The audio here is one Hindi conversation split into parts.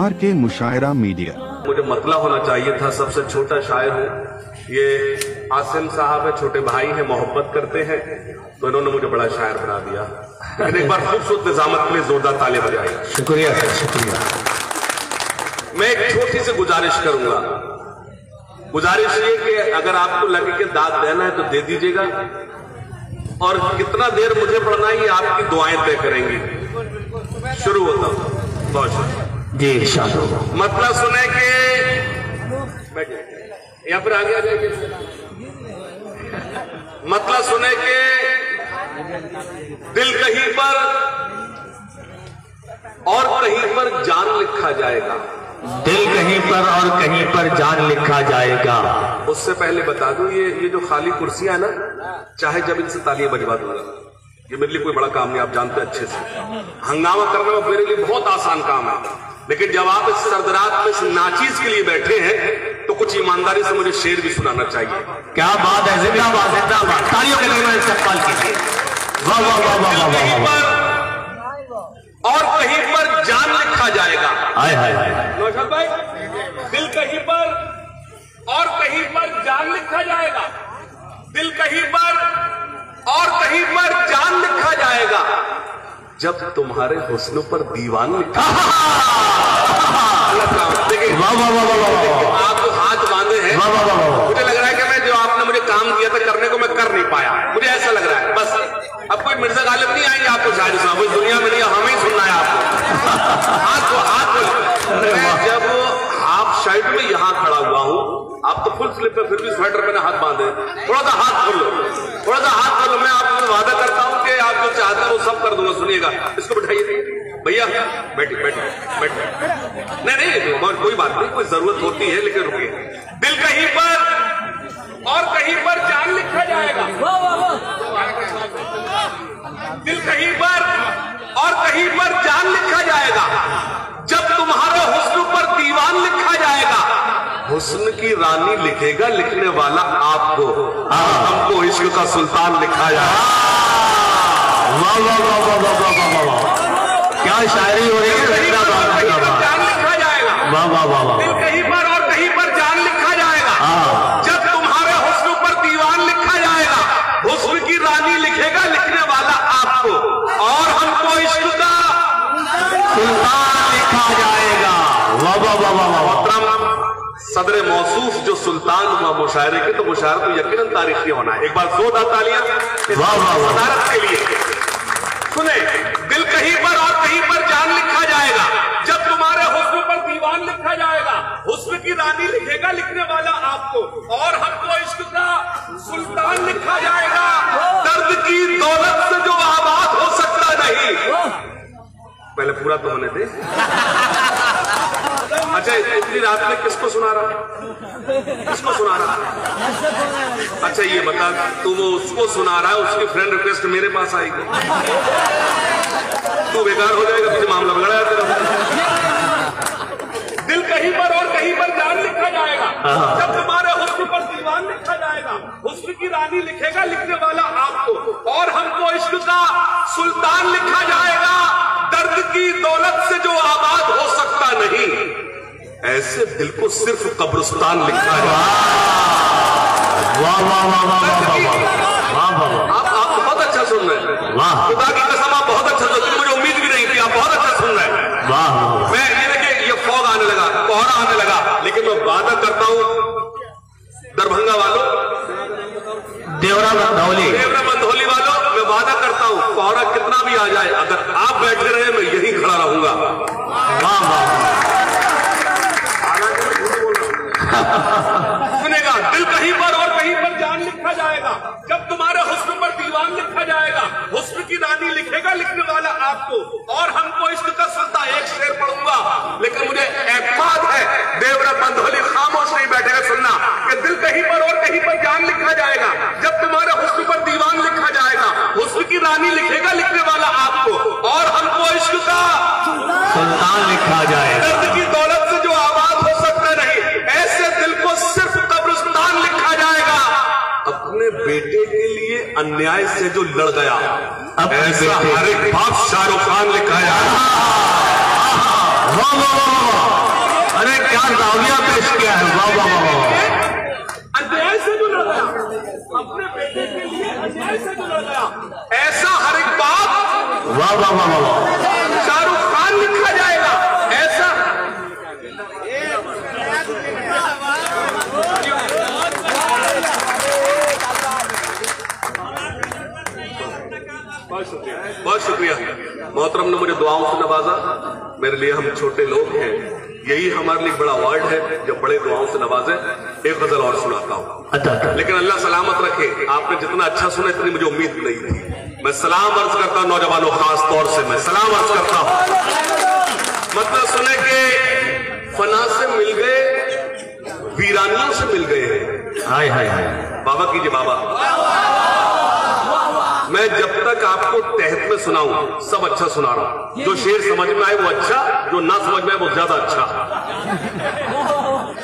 RK मुशायरा media. मुझे मतला होना चाहिए था, सबसे छोटा शायर हूँ। ये आसिम साहब है, छोटे भाई हैं, मोहब्बत करते हैं, तो इन्होंने मुझे बड़ा शायर बना दिया। लेकिन एक बार खूबसूरत निजामत के लिए जोरदार ताली बजाइए। शुक्रिया सर, शुक्रिया। मैं एक छोटी सी गुजारिश करूंगा। गुजारिश ये कि अगर आपको लगे कि दाद देना है तो दे दीजिएगा, और कितना देर मुझे पढ़ना है ये आपकी दुआएं तय करेंगी। शुरू होता हूं। बहुत शुक्रिया जी, इंशाअल्लाह। मतलब सुने कि या फिर आगे मतलब सुने कि दिल कहीं पर और कहीं पर जान लिखा जाएगा। दिल कहीं पर और कहीं पर जान लिखा जाएगा। उससे पहले बता दूं, ये जो खाली कुर्सियां है ना, चाहे जब इनसे तालियां बजवा दूंगा, ये मेरे लिए कोई बड़ा काम नहीं, आप जानते हैं अच्छे से। हंगामा करना मेरे लिए बहुत आसान काम है, लेकिन जब आप इस सरदरात में इस नाचीज के लिए बैठे हैं तो कुछ ईमानदारी से मुझे शेर भी सुनाना चाहिए। क्या बात है, जिंदाबाद जिंदाबाद, तालियों के लिए इस्तकबाल कीजिए। वाह वाह वाह वाह वाह वाह। और कहीं पर जान लिखा जाएगा। हाय हाय हाय। नौशाद भाई, दिल कहीं पर और कहीं पर जान लिखा जाएगा। दिल कहीं पर और कहीं पर जान लिखा जाएगा, जब तुम्हारे हुस्न पर दीवान लिखा। देखिए, वाह वाह वाह वाह। आप हाथ बांधे हैं, वाह वाह वाह। मुझे लग रहा है कि मैं जो आपने मुझे काम दिया था करने को, मैं कर नहीं पाया। मुझे ऐसा लग रहा है बस अब कोई मिर्जा गालिब नहीं आएंगे आपको शायद सुना, कोई दुनिया में नहीं, हमें ही सुनना है आपको। हाथ मैं जब हाफ शर्ट में यहां खड़ा हुआ हूं, आप तो फुल स्लिप में, फिर भी स्वेटर मैंने हाथ बांधे। थोड़ा सा हाथ खोल लो, थोड़ा सा हाथ खोल लो। मैं आपको वादा करता हूं कि आप जो चाहते हैं वो सब कर दूंगा। सुनिएगा, इसको बिठाइए भैया, बैठिए बैठिए बैठिए। नहीं कोई बात नहीं, कोई जरूरत होती है, लेकिन रुकिए। दिल कहीं पर और कहीं पर जान लिखा जाएगा। दिल कहीं पर और कहीं पर जान लिखा जाएगा, जब तुम्हारे हुस्न पर दीवान लिखा जाएगा। हुस्न की रानी लिखेगा लिखने वाला आपको, हमको इश्क का सुल्तान लिखा जाएगा। वाह वाह वाह वाह वाह वाह वाह, क्या शायरी हो रही है। जान लिखा जाएगा। वाह वाह वाह वाह। दिल कहीं पर और कहीं पर जान लिखा जाएगा, जब तुम्हारे हुस्न पर दीवान लिखा जाएगा। हुस्न की रानी लिखेगा लिखने वाला आपको, और हमको इश्क का सुल्तान लिखा जाएगा। वाह वाह वाह वाह वाह। सदर मौसूफ जो सुल्तान हुआ मुशायरे के, तो मुशायरा तो यकीनन तारीखी होना है। एक बार जोरदार तालियां वाह वाह वाह सदारत के लिए। सुने, दिल कहीं पर और कहीं पर जान लिखा जाएगा, जब तुम्हारे हुस्न पर दीवान लिखा जाएगा। हुस्न की रानी लिखेगा लिखने वाला आपको, और हमको इश्क का सुल्तान लिखा जाएगा। दर्द की दौलत से जो आबाद हो सकता नहीं। पहले पूरा तो होने दे। अच्छा, इतनी रात में किसको सुना रहा, किसको सुना रहा? अच्छा ये बता, तू वो उसको सुना रहा है, उसकी फ्रेंड रिक्वेस्ट मेरे पास आएगी, तू बेकार हो जाएगा, तुझे मामला बिगड़ा है तेरा। दिल कहीं पर और कहीं पर जान लिखा जाएगा, जब तुम्हारे हुस्न पर दीवान लिखा जाएगा। हुस्न की रानी लिखेगा लिखने वाला आपको, और हमको इश्क का सुल्तान लिखा जाएगा। दर्द की दौलत से जो आबाद हो सकता नहीं, ऐसे दिल को सिर्फ कब्रिस्तान लिखा है। वाह वाह वाह वाह वाह वाह। आप बहुत अच्छा सुन रहे हैं। वाह, खुदा की कसम आप बहुत अच्छा सुन रहे हैं। मुझे उम्मीद भी नहीं थी, आप बहुत अच्छा सुन रहे हैं। वाह। मैं ये देखिए, ये फॉग आने लगा, कोहरा आने लगा, लेकिन मैं वादा करता हूं दरभंगा वालों, देवरा बंधौली वालों, मैं वादा करता हूं कोहरा कितना भी आ जाए, अगर आप बैठे रहे मैं यहीं खड़ा रहूंगा। वाह वाह। सुनेगा, दिल कहीं पर और कहीं पर जान लिखा जाएगा, जब तुम्हारे हुस्न पर दीवान लिखा जाएगा। हुस्न की रानी लिखेगा लिखने वाला आपको, और हमको इश्क का सुल्तान। एक शेर पढ़ूंगा, लेकिन मुझे एतमाद है देवरा बंधौली खामोश नहीं बैठेगा सुनना, कि दिल कहीं पर और कहीं पर जान लिखा जाएगा, जब तुम्हारे हुस्न पर दीवान लिखा जाएगा। हुस्न की रानी लिखेगा लिखने वाला आपको, और हमको इश्क का सुल्तान लिखा जाएगा। दर्द की दौलत से जो आबाद हो सकता नहीं, ऐसे दिल को सिर्फ कब्रिस्तान लिखा जाएगा। अपने बेटे के लिए अन्याय से जो लड़ गया, ऐसा हर एक बाप शाहरुख खान लिखा है। वाह वाह वाह, अरे क्या दाविया पेश किया है, वाह वाह वाह। अन्याय से जो लड़ गया, अपने बेटे के लिए अन्याय से जो लड़ गया, ऐसा हर एक बाप, वाह वाह वाह वाह, शाहरुख खान लिखा जाएगा। ऐसा बहुत शुक्रिया। मोहतरम ने मुझे दुआओं से नवाजा। मेरे लिए हम छोटे लोग हैं, यही हमारे लिए बड़ा अवार्ड है जब बड़े दुआओं से नवाजे। एक गजल और सुनाता हूँ, लेकिन अल्लाह सलामत रखे। आपने जितना अच्छा सुना इतनी मुझे उम्मीद नहीं थी। मैं सलाम अर्ज करता हूँ नौजवानों, खास तौर से मैं सलाम अर्ज करता हूँ। मतलब सुने के फना से मिल गए, वीरानियों से मिल गए हैं। हाय हाय हाय, बाबा कीजिए बाबा। मैं जब तक आपको तहत में सुनाऊं सब अच्छा सुना रहा हूं। जो शेर समझ में आए वो अच्छा, जो ना समझ में आए वो ज्यादा अच्छा।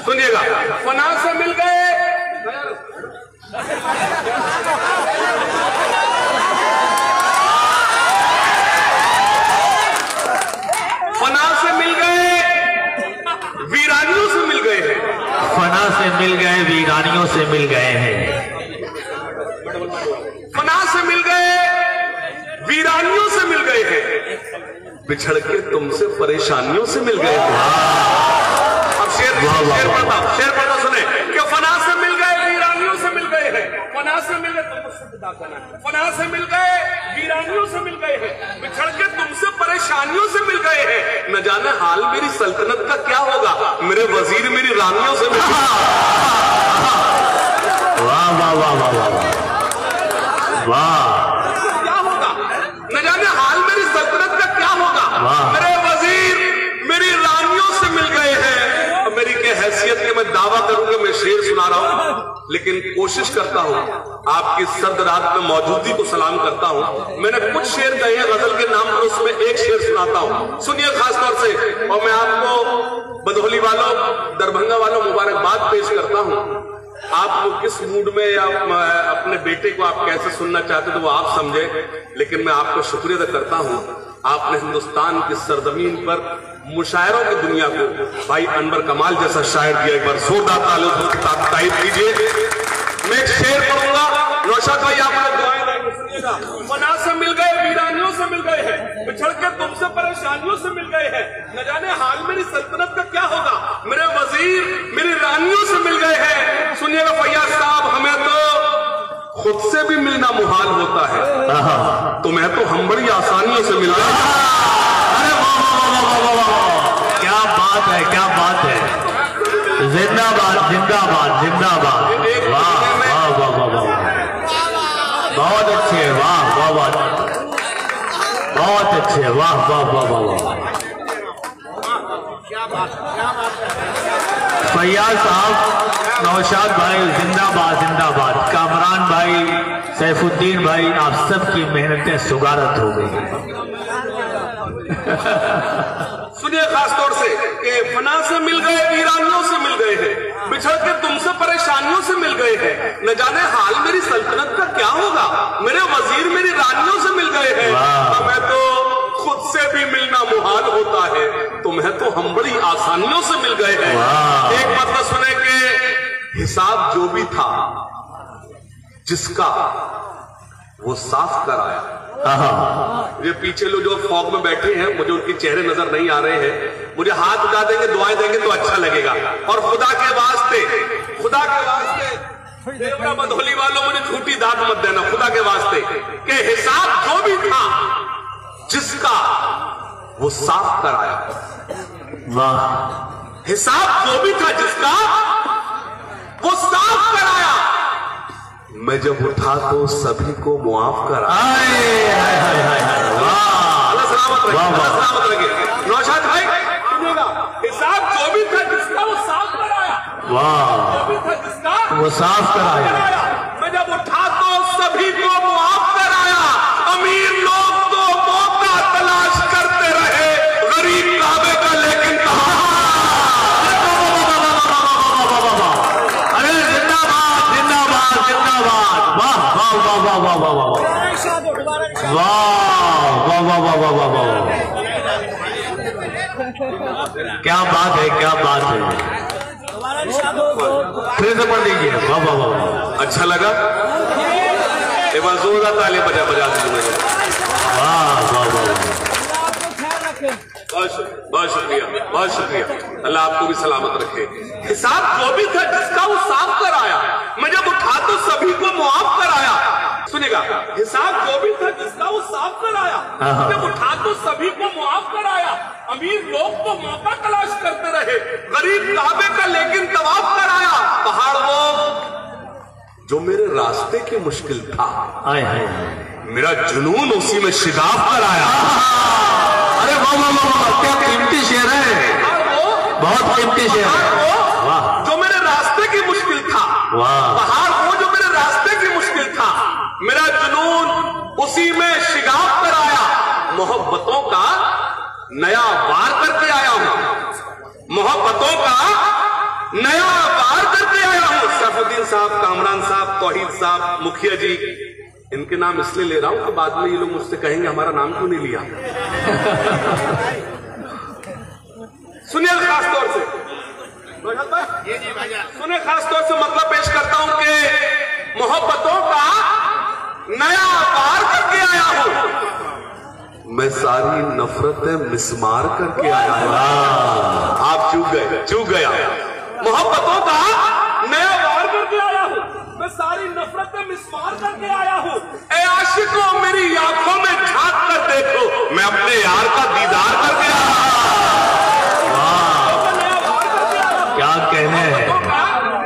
सुनिएगा। फना से मिल गए, फना से मिल गए, वीरानियों से मिल गए हैं। फना से मिल गए, वीरानियों से मिल गए हैं। फना से मिल गए, वीरानियों से मिल गए हैं। बिछड़ के तुमसे परेशानियों से मिल गए हैं। अब शेर पढ़ता सुने कि फना से मिल गए, वीरानियों से मिल गए हैं। फना से मिल गए, फना से मिल गए, वीरानियों से मिल गए हैं। बिछड़ के तुमसे परेशानियों से मिल गए हैं। न जाने हाल मेरी सल्तनत का क्या होगा, मेरे वजीर मेरी रानियों से मिल गए। वाह वाह वाह वाह वाह वाह, क्या होगा, न जाने हाल मेरी सल्तनत का क्या होगा। मेरे वजीर मेरी रानियों से मिल गए हैं। मेरी के हैसियत के मैं दावा करूंगा, मैं शेर सुना रहा हूं, लेकिन कोशिश करता हूं आपकी सर्द रात में मौजूदगी को सलाम करता हूं। मैंने कुछ शेर कहे हैं गजल के नाम पर, उसमें एक शेर सुनाता हूं, सुनिए खास तौर से। और मैं आपको बदौली वालों, दरभंगा वालों मुबारकबाद पेश करता हूं। आप किस मूड में या अपने बेटे को आप कैसे सुनना चाहते तो वो आप समझे, लेकिन मैं आपको शुक्रिया अदा करता हूं। आपने हिंदुस्तान की सरजमीन पर मुशायरों की दुनिया को भाई अनवर कमाल जैसा शायर दिया। एक बार जोरदार तारीफ कीजिए। मैं एक शेर पढ़ूंगा, नौशाद भाई आप लोग दुआएं देंगे, सुनिएगा। फना से मिल गए, वीरानियों से मिल गए हैं। बिछड़ के तुमसे परेशानियों से मिल गए हैं। न जाने हाल मेरी सल्तनत का क्या होगा, मेरे वजीर मेरी रानियों से मिल गए हैं। सुनिएगा फैयाज साहब, हमें तो खुद से भी मिलना मुहाल होता है, तुम्हें तो हम बड़ी आसानियों से मिल गए। अरे वाह वाह वाह वाह वाह, क्या बात है, क्या बात है। जिंदाबाद जिंदाबाद जिंदाबाद, वाह वाह वाह वाह वाह, बहुत अच्छे, वाह वाह वाह, बहुत अच्छे, वाह वाह वाह वाह वाह। फैयाज साहब, नौशाद भाई जिंदाबाद जिंदाबाद, कामरान भाई, सैफुद्दीन भाई, आप सबकी मेहनतें सुगारत हो गई। सुनिए खास तौर से कि फना से मिल गए, वीरानियों से मिल गए हैं। बिछड़ के तुमसे परेशानियों से मिल गए हैं। न जाने हाल मेरी सल्तनत का क्या होगा, मेरे वजीर मेरी रानियों से मिल गए हैं। हमें तो खुद से भी मिलना मुहाल होता है, तुम्हें तो हम बड़ी आसानियों से मिल गए हैं। एक मतलब सुने के हिसाब जो भी था जिसका वो साफ कराया। ये पीछे लोग जो फॉग में बैठे हैं, मुझे उनके चेहरे नजर नहीं आ रहे हैं। मुझे हाथ उठा देंगे, दुआएं देंगे तो अच्छा लगेगा। और खुदा के वास्ते देवरा मधोली वालों, मुझे झूठी दाद मत देना, खुदा के वास्ते कि हिसाब जो भी था जिसका वो साफ कराया। वाह, हिसाब जो भी था जिसका वो साफ कराया। मैं जब उठा तो सभी को मुआफ करा। अल्लाह सलामत रखे, अल्लाह सलामत रखे। नौशाद भाई सुनिएगा, हिसाब जो भी था जिसका वो साफ कराया। वाह, जो भी था जिसका वो साफ कराया। मैं जब उठा तो सभी को मुआफ कराया। अमीर लोग तो मौका तलाश करते रहे, गरीब काबे का लेकिन अरे जिंदाबाद जिंदाबाद जिंदाबाद, वाह वाह वाह वाह वाह वाह। वाह वाह वाह वाह वाह वाह वाह, क्या बात है, क्या बात है। फिर से पढ़ लीजिए। वाह वाह वाह, अच्छा लगा? एक बार जोरदार तालियां बजा दीजिए। वाह वाह वाह, बहुत शुक्रिया, बहुत शुक्रिया। अल्लाह आपको भी सलामत रखे। हिसाब जो भी था जिसका वो साफ कराया, मैं जब उठा तो सभी को मुआफ कराया। सुनेगा, हिसाब जो भी था जिसका वो साफ कराया, जब उठा तो सभी को मुआफ कराया। अमीर लोग तो मौका तलाश करते रहे, गरीब काबे का लेकिन तवाफ कराया। पहाड़ वो जो मेरे रास्ते की मुश्किल था, हाय हाय, मेरा जुनून उसी में शिगाफ कराया। अरे वाह वाह वाह, क्या कीमती शेर है, बहुत कीमती शेर है। वाह, जो मेरे रास्ते की मुश्किल था, वाह, पहाड़ वो जो मेरे रास्ते की मुश्किल था, मेरा जुनून उसी में शिगाफ कराया। मोहब्बतों का नया वार करके आया हूं, मोहब्बतों का नया वार करके आया हूं। सैफुद्दीन साहब, कामरान साहब, तौहीद साहब, मुखिया जी, इनके नाम इसलिए ले रहा हूं कि बाद में ये लोग मुझसे कहेंगे हमारा नाम क्यों नहीं लिया। सुनिए खास तौर से, सुनिए खास तौर से मतलब पेश करता हूं कि मोहब्बतों का नया वार करके आया हूं, मैं सारी नफरतें मिसमार करके आया हूं। आप चूक गया। मोहब्बतों का नया वार करके आया हूं, मैं सारी नफरतें मिसमार करके आया हूं। ए आशिकों, मेरी आंखों में झांक कर देखो, मैं अपने यार का दीदार करके आया हूं। क्या कहने हैं।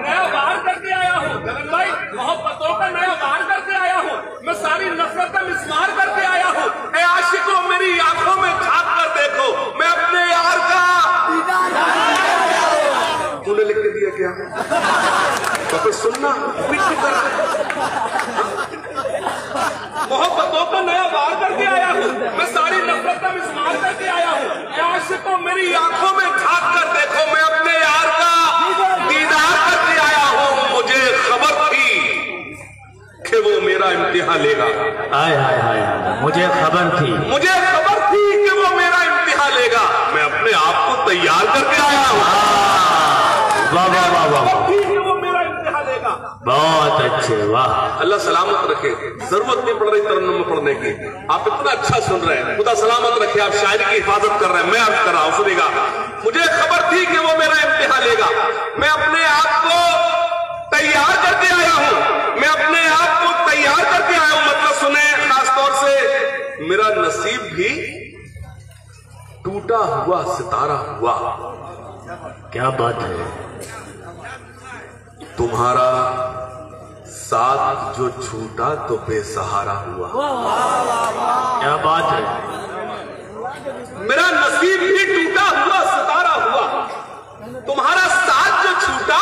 नया वार करके आया हूं गगन भाई, मोहब्बतों का नया वार करके आया हूं, मैं सारी नफरतें मिसमार करके आया हूं। ए आशिकों, मेरी आंखों में झांक कर देखो, मैं अपने यार का तूने लिख के दिया क्या? तो फिर सुनना पिट करा। मोहब्बतों का नया वार करके आया हूं, मैं सारी नफरतें मिसमार करके आया हूं। ए आशिकों, मेरी आंखों में झांक कर देखो, मैं अपने यार का दीदार करके आया हूं। मुझे खबर थी कि वो मेरा इम्तिहान लेगा। हाय हाय हाय, मुझे खबर थी कि वो मेरा इम्तिहान लेगा। मैं अपने आप को तैयार करके आया हूं। वाह वाह वाह वाह, वो मेरा इम्तिहान लेगा। बहुत अच्छे, वाह। अल्लाह सलामत रखे। जरूरत नहीं पड़ रही तरन्नुम पढ़ने की, आप इतना अच्छा सुन रहे हैं। खुदा सलामत रखे, आप शायरी की हिफाजत कर रहे हैं। मैं अर्ज कर रहा हूं, सुनिएगा। मुझे खबर थी कि वो मेरा इम्तिहान लेगा, मैं अपने आप को तैयार करके आया हूं, मैं अपने आप को तैयार करके आया हूं। मतलब सुने, खासतौर से मेरा नसीब भी टूटा हुआ सितारा हुआ। क्या बात है। तुम्हारा साथ जो छूटा तो बेसहारा हुआ। क्या बात है। मेरा नसीब भी टूटा हुआ सितारा हुआ, तुम्हारा साथ जो छूटा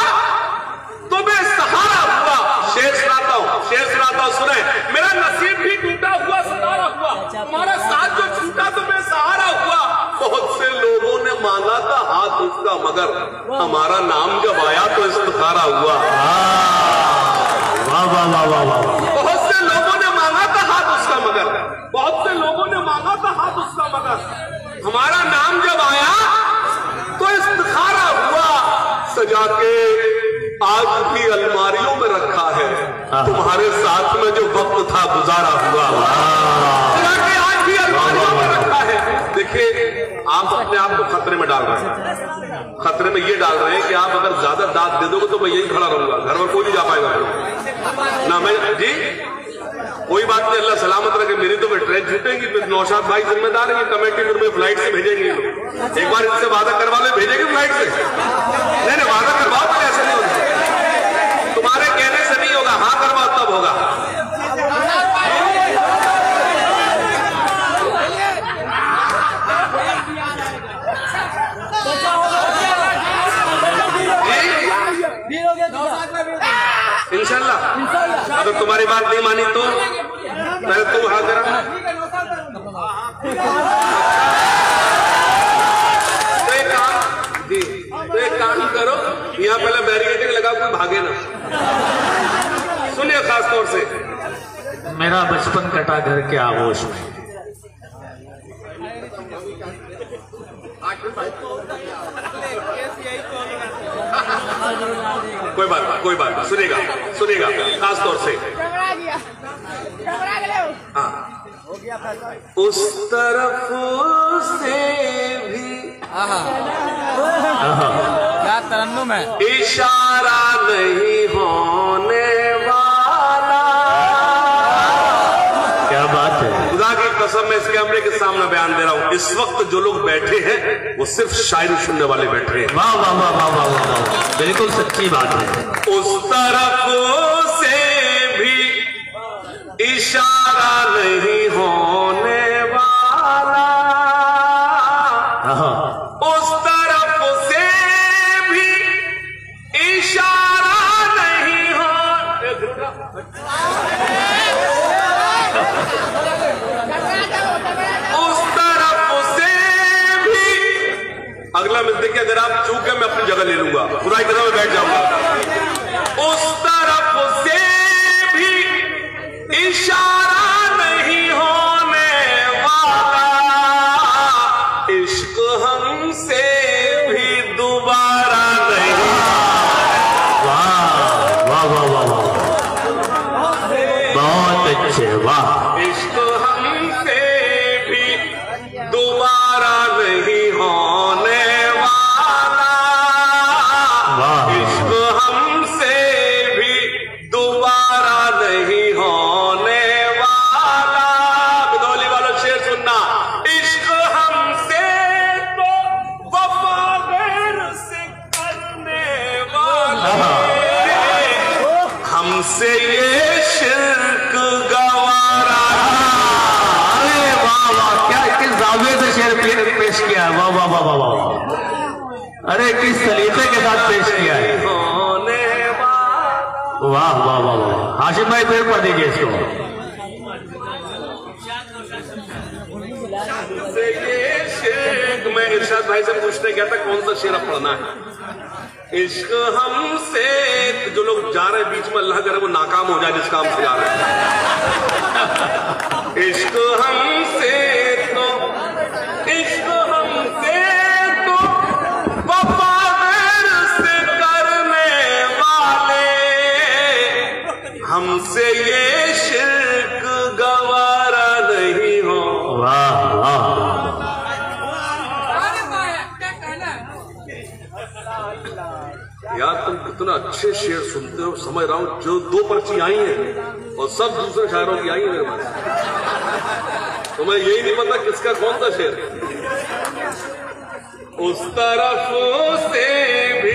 तो बेसहारा हुआ। शेर सुनाता हूं, सुने। मेरा नसीब भी टूटा हुआ सितारा हुआ, तुम्हारा साथ जो छूटा तो बेसहारा हुआ। बहुत से लोगों ने मांगा था हाथ उसका, मगर हमारा नाम जब आया तो इस्तिखारा हुआ। वाह वाह वाह वाह वाह। बहुत से लोगों ने मांगा था हाथ उसका, मगर हमारा नाम जब आया तो इस्तिखारा हुआ। सजा के आज भी अलमारियों में रखा है, तुम्हारे साथ में जो वक्त था गुजारा हुआ। सजा के आज भी अलमारियों में रखा है। देखिए, आप अपने आप को खतरे में डाल रहे हैं। खतरे में ये डाल रहे हैं कि आप अगर ज्यादा दाद दे दोगे तो मैं यही खड़ा रहूंगा, घर में कोई नहीं जा पाएगा ना। मैं जी कोई बात नहीं, अल्लाह सलामत रखे। मेरी तो ट्रेन छूटेगी, फिर नौशाद भाई जिम्मेदार है, कमेटी फिर मैं फ्लाइट से भेजेंगे। एक बार इनसे वादा करवा ले, भेजेंगे फ्लाइट से। नहीं वादा करवाओ, तो ऐसे नहीं होगा, तुम्हारे कहने से नहीं होगा। हाँ करवाओ तब होगा। इंशाल्लाह अगर तुम्हारी बात नहीं मानी तो पहले तुम हाथ करा। तो एक काम करो, यहाँ पहले बैरिकेडिंग लगाओ, कोई भागे ना। सुनिए खास तौर से, मेरा बचपन कटा घर के आगोश में। कोई बात सुनेगा खास तौर से। हाँ, उस तरफ से भी क्या तरन्नुम है, इशारा नहीं होने वाला। क्या बात है, खुदा की कसम मैं इस कैमरे के सामने बयान दे रहा हूँ, इस वक्त जो लोग बैठे हैं वो सिर्फ शायरी सुनने वाले बैठे हैं। वाह वाह वाह वाह वाह वाह, बिल्कुल सच्ची बात है। उस तरफ से भी इशारा नहीं होने वाला, उस तरफ से भी इशारा नहीं हो। उस तरफ से भी अगला मिलते कि अगर आप चूके मैं अपनी जगह ले लूंगा, पूरा एक जगह में बैठ जाऊंगा। उस तरफ से भी इशारा नहीं होने वाला, इश्क हमसे भी दोबारा नहीं। वाह वाह वाह वाह वाह, बहुत अच्छे, वाह। इश्क हमसे भी दोबारा नहीं होने वाला, इश्क हमसे भी दोबारा नहीं होने वाला। बिदौली वालों शेर सुनना, इश्क हमसे तो वफा गैर से करने वाला, हमसे ये शिर्क गवारा। अरे वाह वाह, क्या किस जाविये से शेर पेश किया है, वाह वाह वाह वाह वाह, अरे किस सलीके के साथ पेश किया है, होने वाला। वाह वाह वाह वाह। हाशिम भाई फिर पढ़ दीजिए इसको। से ये शेर, मैं इरशाद भाई से पूछने गया था कौन सा शेर अब पढ़ना है। इश्क हमसे, जो लोग जा रहे हैं बीच में, अल्लाह करे वो नाकाम हो जाए जिस काम से जा रहे हैं। इश्क हमसे तो, इश्क हमसे तो वफा गैर से करने वाले, हमसे ये शिर्क गवारा नहीं हो। वाह वाह, यार तुम कितना अच्छे शेर सुनते हो, समझ रहा हूँ। जो 2 पर्ची आई हैं और सब दूसरे शायरों की आई है मेरे पास, तो मैं यही नहीं पता किसका कौन सा शेर। उस तरफ से भी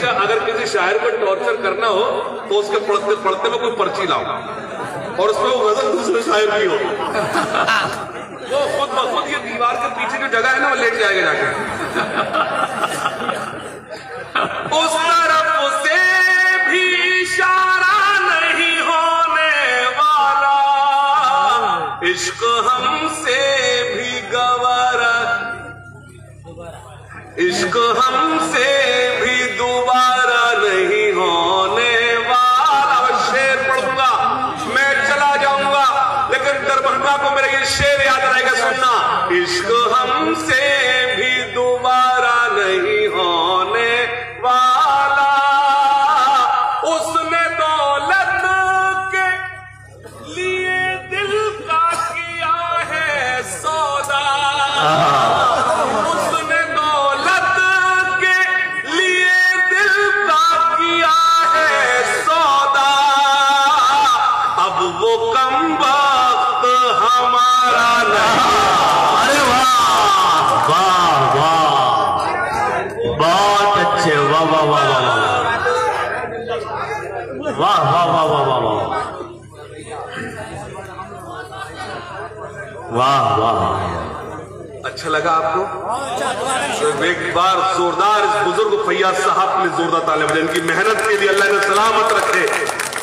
अगर किसी शायर को टॉर्चर करना हो तो उसके पढ़ते पढ़ते में कोई पर्ची लाओ और उसमें वो गजल दूसरे शायर की हो, वो खुद ब खुद ये दीवार के पीछे जो जगह है ना वो लेट जाएगा जाके। उस तरफ से भी इशारा नहीं होने वाला, इश्क हमसे भी गवारा, इश्क हमसे भी दोबारा नहीं होने वाला। शेर पढ़ूंगा मैं चला जाऊंगा, लेकिन दरभंगा को मेरा ये शेर याद रहेगा, सुनना। इश्क हमसे भी दोबारा नहीं होने वाला, उसने दौलत के लिए दिल का किया है सौदा, उसने दौलत के लिए दिल का किया है सौदा, अब वो कम वक्त हमारा नहीं। अरे वाह वाह वाह, बहुत अच्छे, वाह वाह वाह वाह वाह वाह वाह वाह वाह वाह वाह वाह। अच्छा लगा आपको? तो एक बार जोरदार इस बुजुर्ग फैयाज साहब ने जोरदार तालिब, इनकी मेहनत के लिए अल्लाह ने सलामत रखे।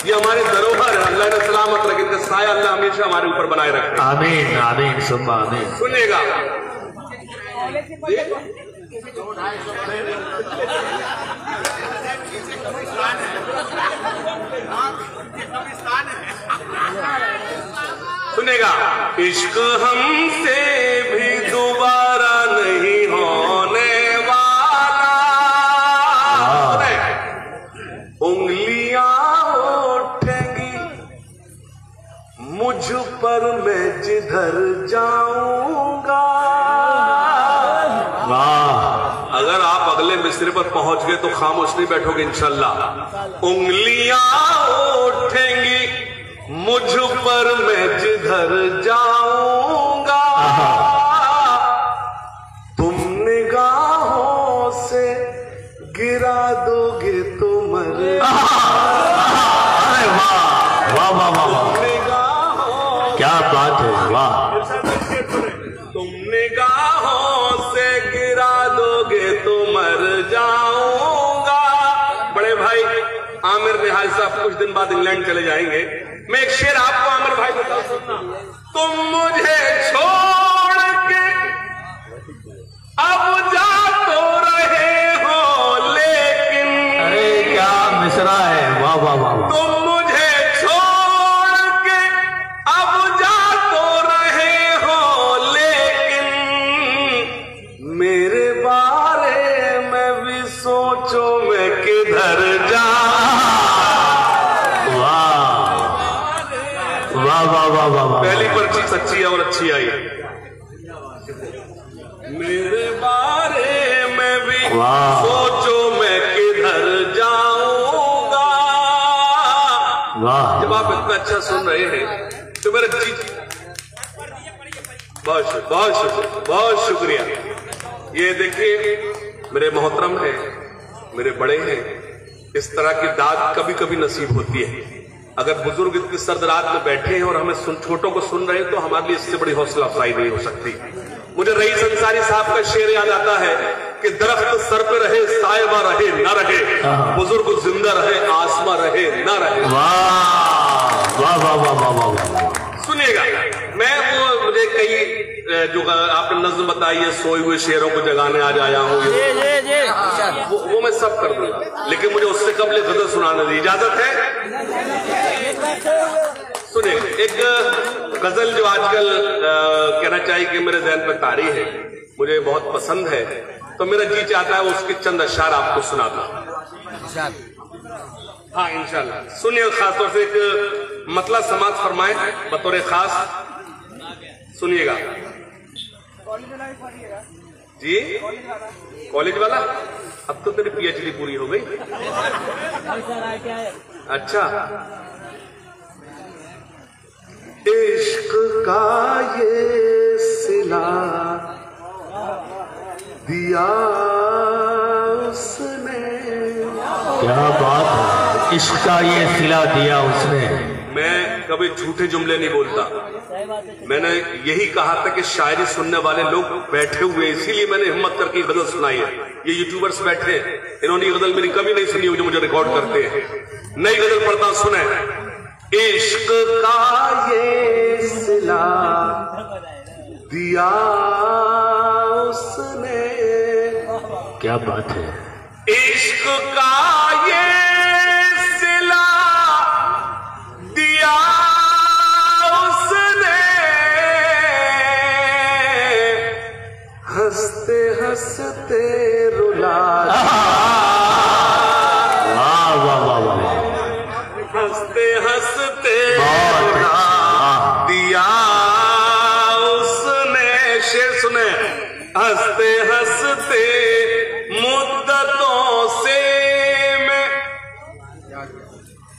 ये हमारी धरोहर है, अल्लाह ने सलामत रखे, इनका साया अल्लाह हमेशा हमारे ऊपर बनाए रखे। आमीन आमीन सुम्मा आमीन। सुनिएगा, सुनेगा, इश्क हमसे भी दोबारा नहीं होने वाला, उंगलियां उठेंगी मुझ पर मैं जिधर जाऊंगा। अगर आप अगले मिसरे पर पहुंच गए तो खामोश नहीं बैठोगे इंशाल्लाह। उंगलियां उठेंगी मुझ पर मैं जिधर जाऊंगा, तुम निगाहों से गिरा दोगे तो मर। अरे वाह वाह वाह वाह, क्या बात है, वाह। तुम निगाहों से गिरा दोगे तो मर जाऊंगा। बड़े भाई आमिर निहाल साहब कुछ दिन बाद इंग्लैंड चले जाएंगे। मैं एक शेर आपको आमिर भाई बता सकता हूं। तुम मुझे छोड़ के अब जा तो रहे हो लेकिन, अरे क्या मिसरा है, वाह वाह वाह। तुम मुझे छोड़ के अब जा तो रहे हो लेकिन, मेरे बारे में भी सोचो मैं किधर जा। वाह वाह वाह वाह वाह। पहली पर्ची सच्ची है और अच्छी आई। मेरे बारे में भी सोचो मैं किधर जाऊंगा। वाह, जब आप इतना अच्छा सुन रहे हैं तो मेरा जी बहुत शुक्रिया। ये देखिए मेरे मोहतरम हैं, मेरे बड़े हैं, इस तरह की दाद कभी कभी नसीब होती है। अगर बुजुर्ग इतनी सर्द रात में बैठे हैं और हमें छोटों को सुन रहे हैं तो हमारे लिए इससे बड़ी हौसला अफजाई नहीं हो सकती। मुझे रईस अंसारी साहब का शेर याद आता है कि दरख्त सर पे रहे, सायबा रहे न रहे, बुजुर्ग जिंदा रहे, आसमा रहे न रहे। वाह वाह वाह वाह वाह वाह। सुनिएगा, मैं वो मुझे कई जो आपने नज्म बताई है, सोए हुए शेरों को जगाने आज आया हूँ, वो मैं सब कर दूंगा, लेकिन मुझे उससे कबल गजल सुनाने दी इजाजत है। सुनिए, एक गजल जो आजकल कहना चाहिए कि मेरे ज़हन पर तारी है, मुझे बहुत पसंद है, तो मेरा जी चाहता है उसके चंद अशार आपको सुनाता। हाँ इंशाल्लाह। सुनिए, खासतौर से एक मतला समाज फरमाए बतौर खास, सुनिएगा जी। कॉलेज वाला, अब तो तेरी पीएचडी पूरी हो गई। अच्छा, इश्क का ये सिला दिया उसने, क्या बात है, इश्क का ये सिला दिया उसने। मैं कभी झूठे जुमले नहीं बोलता। मैंने यही कहा था कि शायरी सुनने वाले लोग बैठे हुए, इसीलिए मैंने हिम्मत करके गजल सुनाई है। ये यूट्यूबर्स बैठे हैं, इन्होंने ये गजल मेरी कभी नहीं सुनी हुई जो मुझे रिकॉर्ड करते हैं। नई गजल पढ़ता हूं, सुने। इश्क का ये सिला दिया उसने, क्या बात है, इश्क का ये सिला दिया उसने, हंसते हंसते रुला। वाह वाह वाह वाह, हंसते हंसते रुला दिया उसने। शेर सुने, हंसते हंसते मुद्दतों से मैं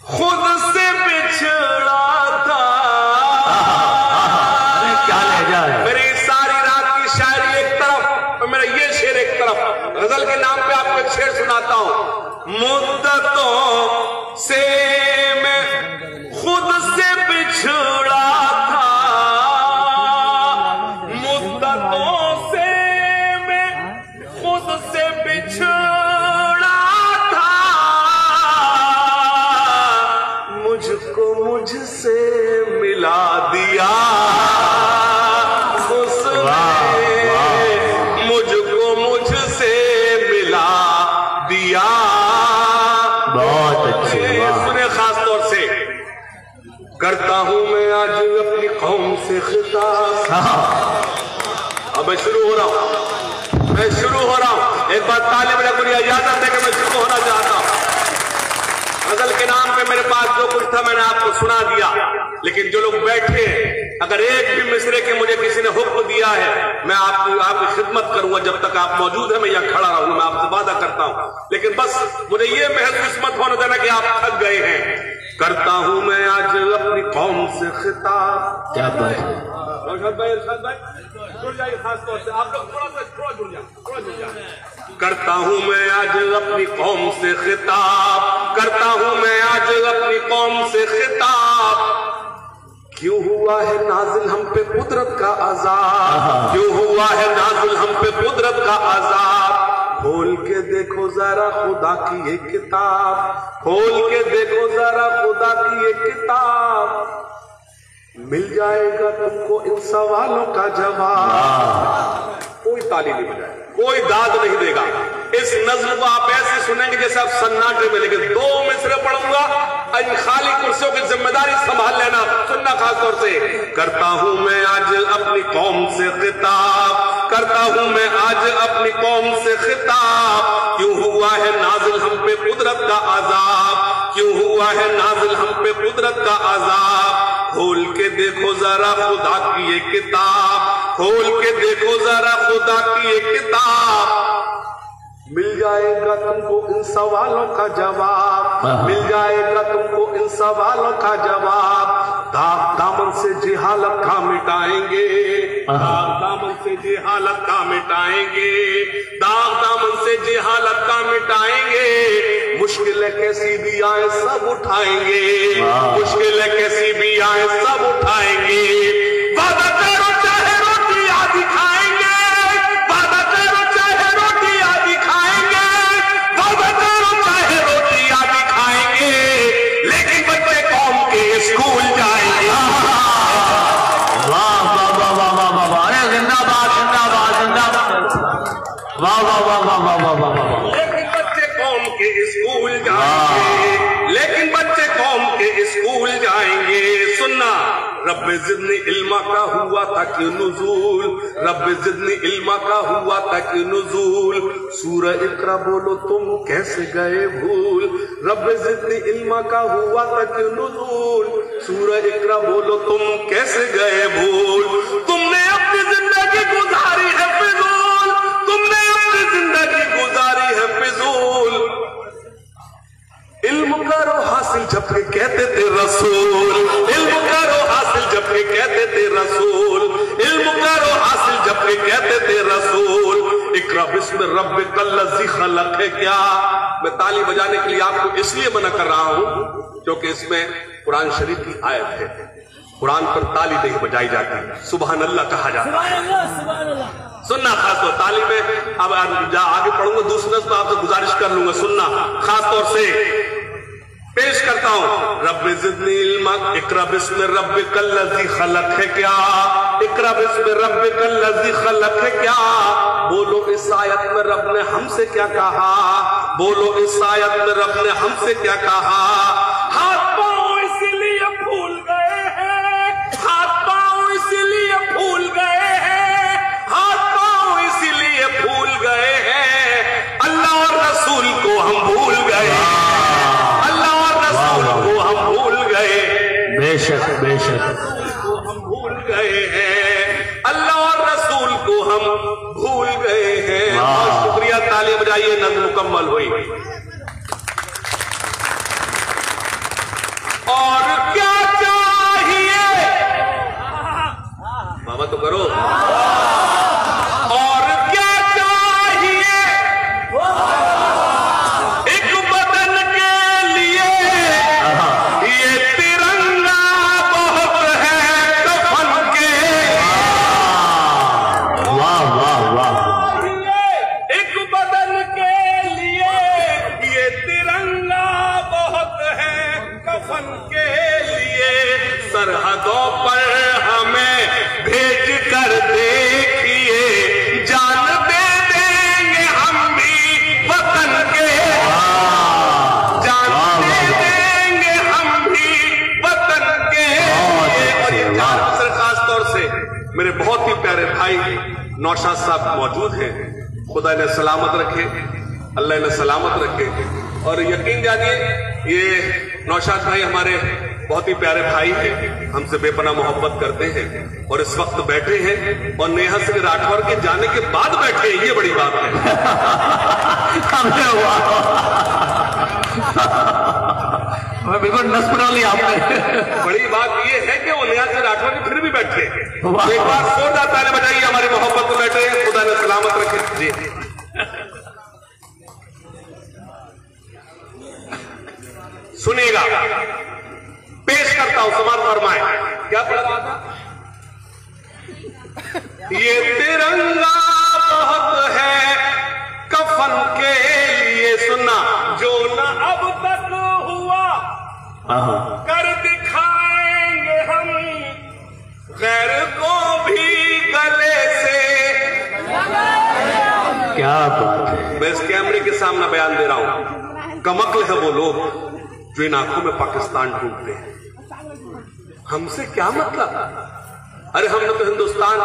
खुद से बिछड़ा था। क्या लहजा है। मेरी सारी रात की शायरी एक तरफ और मेरा ये शेर एक तरफ। गजल के नाम पे आपको एक शेर सुनाता हूं। मुद्दतों से मैं खुद से बिछड़ा था, मुद्दतों से मैं खुद से बिछड़ा था, मुझको मुझसे मिला दिया उसने, मुझको मुझसे मिला दिया। बहुत अच्छे, सुने, खास तौर से करता हूं मैं अब मैं शुरू हो रहा हूं, एक बार तालिब ने मुझे इजाजत है कि मैं शुरू होना चाहता हूं। गजल के नाम पे मेरे पास जो कुछ था मैंने आपको सुना दिया, लेकिन जो लोग बैठे अगर एक भी मिसरे के मुझे किसी ने हुक्म दिया है मैं आपकी खिदमत करूंगा। जब तक आप मौजूद हैं मैं यहाँ खड़ा रहूंगा, मैं आपसे वादा करता हूं। लेकिन बस मुझे ये महज किस्मत होने देना कि आप थक गए हैं। करता हूं मैं आज अपनी कौम से खिताब। क्या बात है इरशाद भाई जुड़ जाइए, खास तौर से आप लोग थोड़ा जुड़ जाए। करता हूं मैं आज अपनी कौम से खिताब, करता हूं मैं आज अपनी कौम से खिताब। क्यों हुआ है नाजिल हम पे कुदरत का अज़ाब, क्यों हुआ है नाजिल हम पे कुदरत का अज़ाब। खोल के देखो जरा खुदा की ये किताब, खोल के देखो जरा खुदा की ये किताब। मिल जाएगा तुमको इन सवालों का जवाब। कोई ताली नहीं बजाएगा, कोई दाद नहीं देगा। इस नज़्म को आप ऐसे सुनेंगे जैसे आप सन्नाटे में, लेकिन 2 मिसरे पढ़ूंगा, इन खाली कुर्सियों की जिम्मेदारी संभाल लेना, सुनना खास तौर से। करता हूं मैं आज अपनी कौम से खिताब, करता हूं मैं आज अपनी कौम से खिताब। क्यों हुआ है नाजिल हम पे कुदरत का अज़ाब, क्यों हुआ है नाजिल हम पे कुदरत का अज़ाब। खोल के देखो जरा खुदा की ये किताब, खोल के देखो जरा खुदा की ये किताब। मिल जाएगा तुमको इन सवालों का जवाब, मिल जाएगा तुमको इन सवालों का जवाब। दाग दामन से जिहालत का मिटाएंगे, दाग दामन से जिहालत का मिटाएंगे, दाग दामन से जिहालत का मिटाएंगे। मुश्किलें कैसी भी आए सब उठाएंगे, मुश्किलें कैसी भी आए सब उठाएंगे। वादा करो चाहे रोटी आदि खाएंगे, वादा करो चाहे रोटी आदि खाएंगे, वादा करो चाहे रोटी आदि खाएंगे, लेकिन बच्चे कौम के स्कूल जाएंगे। वाह वाह वाह वाह वाह वाह वाह, अरे जिंदाबाद जिंदाबाद जिंदाबाद, वाह वाह वाह वाह वाह वाह वाह वाह। लेकिन बच्चे कौम के स्कूल जाएंगे, लेकिन बच्चे कौम के स्कूल जाएंगे। सुनना, रब्बे ज़िदनी इल्मा का हुआ था कि नुज़ूल, रब्बे ज़िदनी इल्मा का हुआ था कि नुज़ूल। सूरह इक़रा बोलो तुम कैसे गए भूल, रब्बे ज़िदनी इल्मा का हुआ था कि नुज़ूल। सूरह इक़रा बोलो तुम कैसे गए भूल। तुमने अपनी जिंदगी गुजारी है फिजूल, तुमने अपनी जिंदगी गुजारी है फिजूल। इल्म करो हासिल जबकि कहते थे रसूल, इल्म करो हासिल जबकि कहते थे रसूल, इल्म करो हासिल जबकि कहते थे रसूल। इक़रा बिस्मि रब्बिकल लज़ी खलक़ है क्या। मैं ताली बजाने के लिए आपको इसलिए मना कर रहा हूं क्योंकि इसमें कुरान शरीफ की आयत है, कुरान पर ताली नहीं बजाई जाती, सुभान अल्लाह कहा जाता है। सुनना खास तौर ताली में, अब आगे पढ़ूंगा दूसरे तो आपसे गुजारिश कर लूंगा, सुनना खास तौर से पेश करता हूं। रब्बे ज़िदनी इल्मा, इक़रा बिस्मि रब्बिकल लज़ी खलक़ है क्या, इक़रा बिस्मि रब्बिकल लज़ी खलक़ है क्या। बोलो इस आयत में रब ने हमसे क्या कहा, बोलो इस आयत में रब ने हमसे क्या कहा। हाथ पांव इसीलिए भूल गए हैं, हाथ पांव इसीलिए भूल गए हैं, हाथ पांव इसीलिए भूल गए हैं। अल्लाह और रसूल को हम भूल गए, अल्लाह और रसूल को हम भूल गए। बेशक बेशक हम भूल गए हैं, अल्लाह और रसूल को हम भूल गए हैं। बहुत शुक्रिया, ताली बजाइए, नज़्म मुकम्मल हुई। और क्या चाहिए बाबा तो करो, और क्या चाहिए एक बदन के लिए, ये तिरंगा बहुत है कफन के। वाह वाह वाह, एक बदन के लिए ये तिरंगा बहुत है कफन के लिए। सरहदों पर हमें भेज कर दे बहुत ही प्यारे भाई नौशाद साहब मौजूद हैं। खुदा ने सलामत रखे, अल्लाह ने सलामत रखे। और यकीन जानिए ये नौशाद भाई हमारे बहुत ही प्यारे भाई हैं, हमसे बेपनाह मोहब्बत करते हैं और इस वक्त बैठे हैं और नेहा सिंह राठौर के जाने के बाद बैठे हैं, ये बड़ी बात है। बिल्कुल नस बना लिया आपने। बड़ी बात ये है कि वो नेहा सिंह राठौर फिर भी बैठे हैं। एक बार जोरदार ताली बजाइए हमारी मोहब्बत को। बैठे हैं, खुदा ने सलामत रखे जी। सुनिएगा, पेश करता हूं, समाज फरमाए। क्या पढ़ रहा था? ये तिरंगा बहुत है कफन के लिए, सुनना जो न अब तक हुआ कर दिखाएंगे हम, गैर को भी गले से। क्या बात है। मैं इस कैमरे के सामने बयान दे रहा हूं, कमक्ल है वो लोग जो इन आंखों में पाकिस्तान ढूंढते हैं। हमसे क्या मतलब? अरे हमने तो हिंदुस्तान,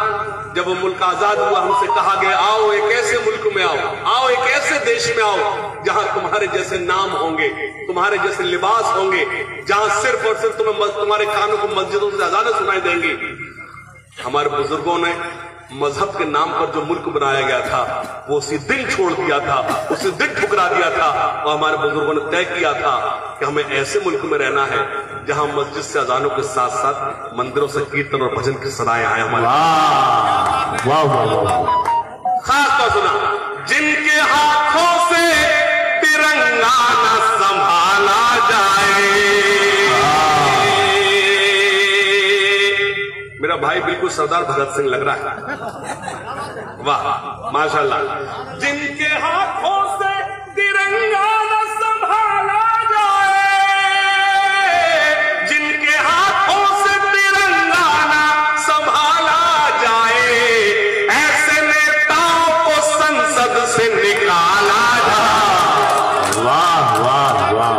जब वो मुल्क आजाद हुआ, हमसे कहा गया आओ एक ऐसे मुल्क में आओ, आओ एक ऐसे देश में आओ जहां तुम्हारे जैसे नाम होंगे, तुम्हारे जैसे लिबास होंगे, जहां सिर्फ और सिर्फ तुम्हारे कानों को मस्जिदों से अजानें सुनाई देंगी। हमारे बुजुर्गों ने मजहब के नाम पर जो मुल्क बनाया गया था वो उसी दिन छोड़ दिया था, उसी दिन ठुकरा दिया था। और हमारे बुजुर्गों ने तय किया था कि हमें ऐसे मुल्क में रहना है जहां मस्जिद से अजानों के साथ साथ मंदिरों से कीर्तन और भजन की सदाएं आए हमारे। वाह वाह वाह। खास तौर सुना, जिनके हाथों से तिरंगा न संभाला जाए। मेरा भाई बिल्कुल सरदार भगत सिंह लग रहा है। वाह माशाल्लाह। जिनके हाथों से तिरंगा न संभाला जाए, जिनके हाथों से तिरंगा न संभाला जाए, ऐसे नेताओं को संसद से निकाला जाए। वाह वाह वाह।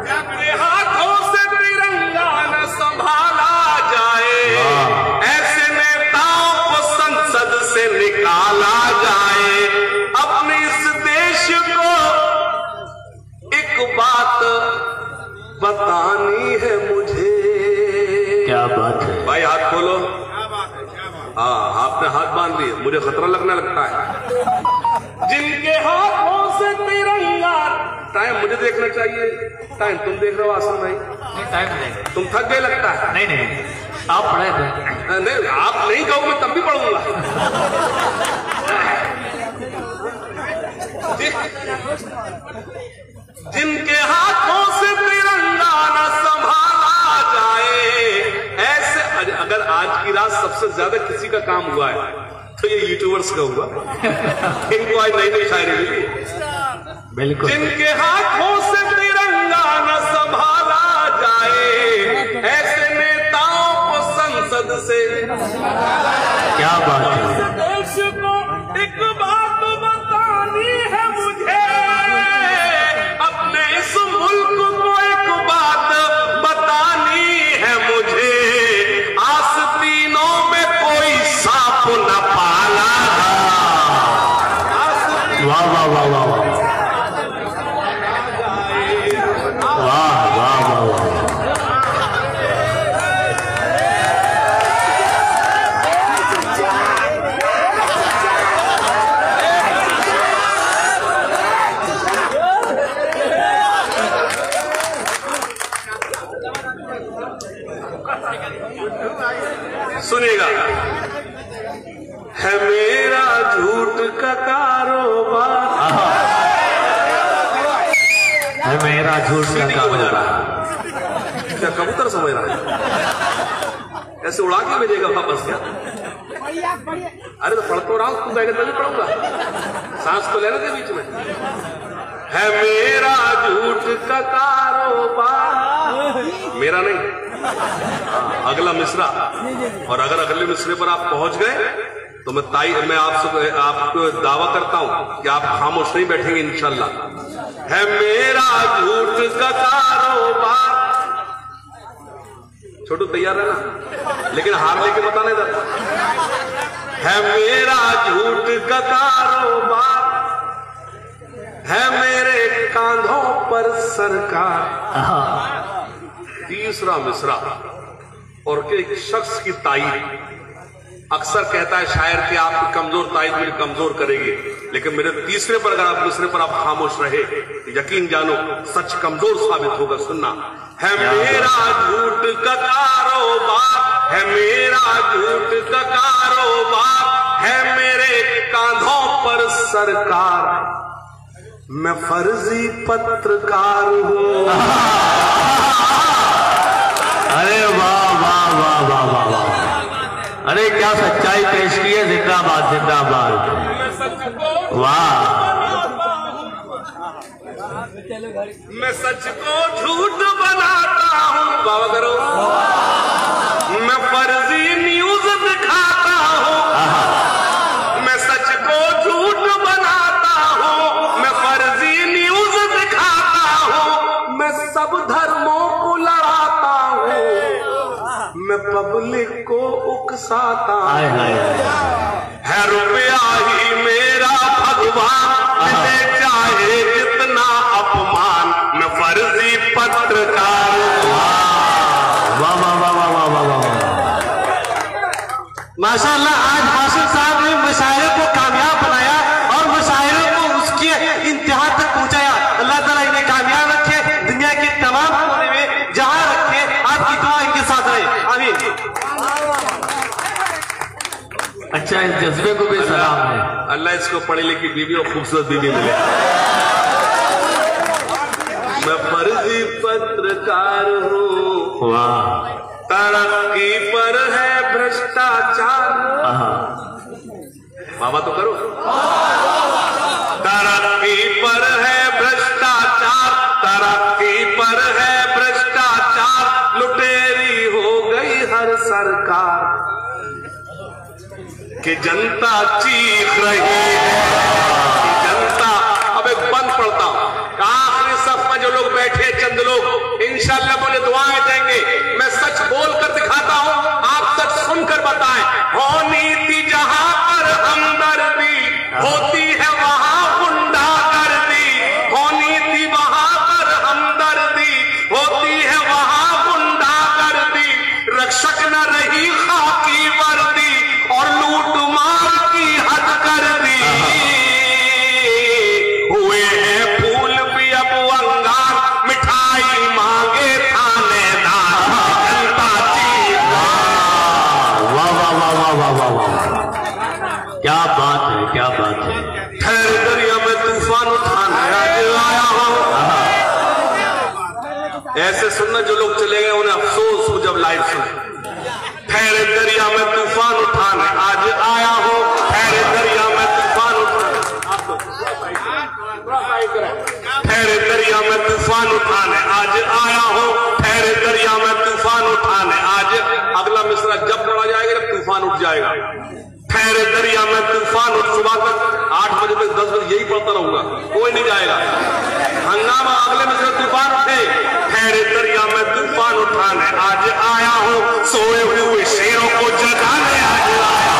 जिनके हाथों से तिरंगा न संभाला जाए, ऐसे नेताओं को संसद से निकाला जाए। अपने इस देश को एक बात बतानी है मुझे। क्या बात है भाई, हाथ खोलो। हाँ, आपने हाथ बांध दिए, मुझे खतरा लगने लगता है। जिनके हाथों से तिरंगा, टाइम मुझे देखना चाहिए, टाइम तुम देख रहे हो आसिम भाई? टाइम नहीं, तुम थक गए लगता है। नहीं नहीं, आप पढ़े थे। नहीं, आप नहीं कहो, मैं तब भी पढ़ूंगा। जिनके हाथों से तिरंगा न संभाला जाए, ऐसे अगर आज की रात सबसे ज्यादा किसी का काम हुआ है तो ये यूट्यूबर्स का हुआ। इनको आज नई नई शायरी मिली। बिल्कुल। जिनके हाथों से तिरंगा न संभाला जाए, ऐसे नेताओं को संसद से। क्या बात है। देश को एक बात बतानी है मुझे, अपने इस मुल्क को एक बात बतानी है मुझे। आस्तीनों में कोई सांप न पाला। वाह वाह वाह वाह वाह वाह वाह वाह वाह। सुनिएगा, है मेरा झूठ का कारोबार, है मेरा झूठ का कारोबार। क्या कबूतर समझ रहा है? ऐसे उड़ा के भेजेगा वापस क्या? अरे तो पढ़ तो रहा हूं, तू बैठे तो नहीं पढ़ूंगा, सांस तो लेने दे बीच में। है मेरा झूठ का कारोबार, मेरा नहीं, अगला मिसरा। और अगर अगले मिसरे पर आप पहुंच गए तो मैं आपको दावा करता हूं कि आप खामोश नहीं बैठेंगे इंशाल्लाह। है मेरा झूठ का कारोबार, छोटू तैयार है ना, लेकिन हार लेके बताना इधर। है मेरा झूठ का कारोबार, है मेरे कांधों पर सरकार। तीसरा मिसरा और के एक शख्स की तारीफ। अक्सर कहता है शायर कि आपकी कमजोर तारीफ मुझे कमजोर करेगी, लेकिन मेरे तीसरे पर अगर आप दूसरे पर आप खामोश रहे, यकीन जानो सच कमजोर साबित होगा। सुनना, है मेरा झूठ का कारोबार, है मेरा झूठ का कारोबार, है मेरे कांधों पर सरकार, मैं फर्जी पत्रकार हूँ। अरे वाह वाह वाह वाह वाह वाह, अरे क्या सच्चाई पेश की है। जिंदाबाद जिंदाबाद, वाह। मैं सच को झूठ बनाता हूँ बाबा करो, मैं फर्जी न्यूज दिखाता हूँ। मैं सच को झूठ बनाता हूँ, मैं फर्जी न्यूज दिखाता हूँ, मैं सब धर्मों को लड़ाता हूँ, मैं पब्लिक को उकसाता हूँ। है रुपया ही मेरा भगवान, मुझे चाहे जितना अपमान, मैं फर्जी पत्रकार। वाह वाह वाह वाह वाह वाह वाह। माशाअल्लाह, आज हाशिम साहब ने मुशायरे को कामयाब बनाया और मुशायरे को उसकी इंतहा तक पहुंचाया। अल्लाह ताला इन्हें कामयाब रखे, दुनिया के तमाम कोने में जहां रखे, आपकी दुआ इनके साथ रहे, आमीन। अच्छा, इस जज्बे को भी सलाम है। अल्लाह इसको पढ़ी लिखी बीवी और खूबसूरत बीवी मिले। मैं फर्जी पत्रकार हूँ, वाह। तरक्की पर है भ्रष्टाचार। बाबा तो करो। तरक्की पर है भ्रष्टाचार, तरक्की पर है भ्रष्टाचार, लुटेरी हो गई हर सरकार कि जनता चीख रही है। जनता, अब एक बंद पड़ता हूं, आखिरी सफ में जो लोग बैठे चंद लोग इंशाअल्लाह मुझे दुआएं देंगे। मैं सच बोलकर दिखाता हूं, आप सच सुनकर बताएं। हो नीति जहां पर हमदर्दी होती है वहां गुंडागर्दी, हो नीति वहां पर हमदर्दी होती है वहां गुंडागर्दी, रक्षक न रही खाकी वर्दी और लूट मार की हद कर दी। हुए हैं फूल भी अब अंगार, मिठाई मांगे थानेदार, जनता चीख। वाह वाह वाह वाह वाह वाह वाह, क्या बात है, क्या बात है। ठहर दरिया में तूफान उठाने आज आया हूं। ऐसे सुनना, जो लोग चले गए उन्हें अफसोस हो जब लाइव सुने। ठहरे दरिया में तूफान उठाने आज आया हूँ, ठहरे दरिया में तूफान उठाने, ठहरे दरिया में तूफान उठाने आज आया हूँ, ठहरे दरिया में तूफान उठाने आज। अगला मिसरा जब पढ़ा जाएगा जब तूफान उठ जाएगा। ठहरे दरिया में तूफान उठ, सुबह तक 8 बजे तक 10 बजे यही पढ़ता रहूंगा, कोई नहीं जाएगा। हंगामा अगले मिसरा तूफान उठे। ठहरे दरिया में तूफान उठाने आज आया हूँ, सोए हुए शेरों को जगाने आज आया,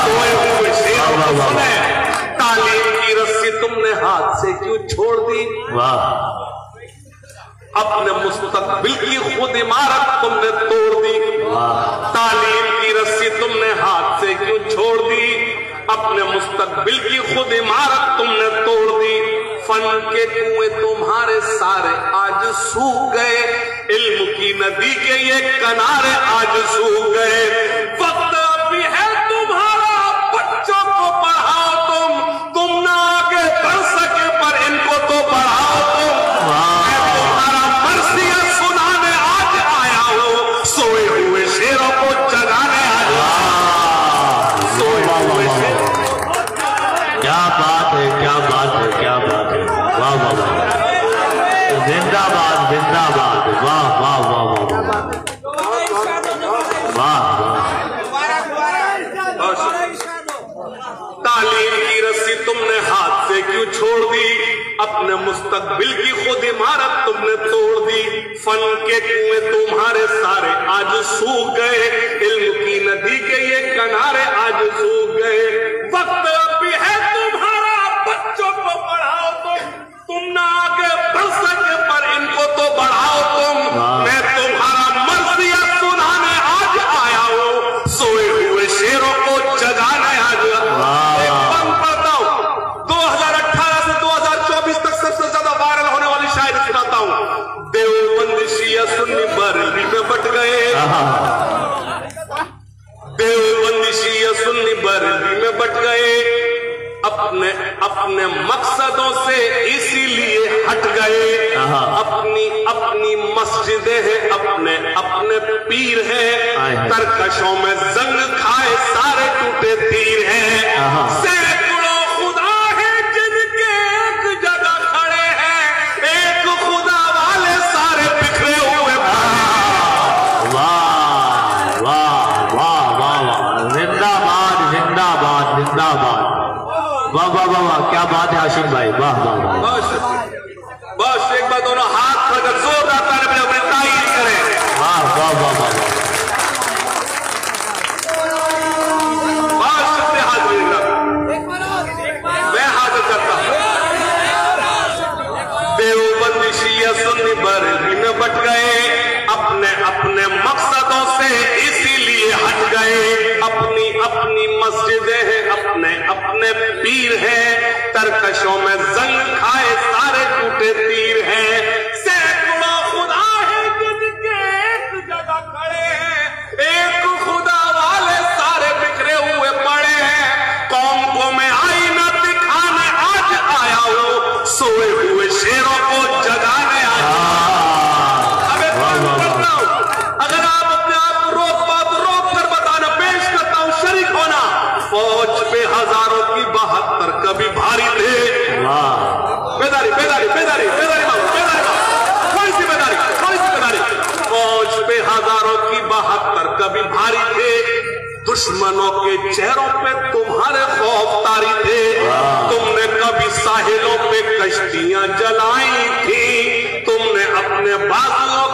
सोए हुए शेरों को सुने। तालीम की रस्सी तुमने हाथ से क्यों छोड़ दी, वाह। अपने मुस्तकबिल की खुद इमारत तुमने तोड़ दी। तालीम की रस्सी तुमने हाथ से क्यों छोड़ दी, अपने मुस्तकबिल की खुद इमारत तुमने तोड़ दी। फन के कुएं तुम्हारे सारे आज सूख गए, इल्म की नदी के ये किनारे आज सूख गए। वक्त अभी है तुम्हारा, बच्चों को पढ़ाओ तुम ना आगे बढ़ सके पर इनको तो पढ़ाओ तुम। तुम्हारा मर्सिया सुनाने आज आया हो, सोए हुए शेरों को जगाने आज, सोए हुए शेरों। क्या बात है, क्या बात है, क्या बात है। वाह वाह वाह, जिंदाबाद जिंदाबाद, वाह वाह वाह वाह वाह वाह। तालीम की रस्सी तुमने हाथ से क्यों छोड़ दी, अपने मुस्तकबिल की खुद इमारत तुमने तोड़ दी। फन के कुएं तुम्हारे सारे आज सूख गए, इल्म की नदी के ये किनारे आज सूख गए। वक्त अभी है तुम्हारा, बच्चों को पढ़ाओ तुम ना आगे बढ़ सके पर इनको तो बढ़ाओ तुम। मैं तुम्हारा मर्जिया सुनाने आज आया हूँ, सोए हुए शेरों को जगाने आज। एक बंद पढ़ता हूँ, 2018 से 2024 तक सबसे ज्यादा वायरल होने वाली शायरी सुनाता हूँ। देवबंद शिया सुन्नी बरेलवी में बट गए, देवबंद शिया सुन्नी बरेलवी में बट गए। अपने अपने मकसदों से इसीलिए हट गए। अपनी अपनी मस्जिदें हैं, अपने अपने पीर हैं, तरकशों में जंग खाए सारे टूटे तीर हैं। सैकड़ों खुदा हैं जिनके एक जगह खड़े हैं, एक खुदा वाले सारे बिखरे हुए। वाह वाह वाह वाह, जिंदाबाद जिंदाबाद जिंदाबाद। वाह वाह वाह वाह, क्या बात है आशिक भाई, वाह वाह वाह। बस एक बार दोनों हाथ रखकर जोरदार ताली अपनी तारीफ करें। वाह वाह वाह वाह। मैं हाजिर करता हूं। देवबंद शिया सुन्नी बरेलवी में बट गए, अपने अपने मकसदों से इसीलिए हट गए। अपनी अपनी मस्जिदें हैं, अपने अपने पीर हैं, तरकशों में जंग खाए सारे टूटे तीर हैं। सैकड़ों खुदा हैं जिनके एक जगह खड़े हैं, एक खुदा वाले सारे बिखरे हुए पड़े हैं। कौम को मैं आईना दिखाने आज आया हूँ, सोए हुए शेरों को जगाने आया हूँ। अगर आप अपने आप को रोक कर बताना, पेश करता हूँ शरीक होना। फौज पे हजारों की 72 कभी भारी थे। बेदारी बेदारी बेदारी बेदारी बेदारी, थोड़ी सी बेदारी थोड़ी सी बेदारी। फौज पे हजारों की 72 कभी भारी थे, दुश्मनों के चेहरों पे तुम्हारे खौफ तारी थे। तुमने कभी साहिलों पे कश्तियां जलाई थी, तुमने अपने बाजुओं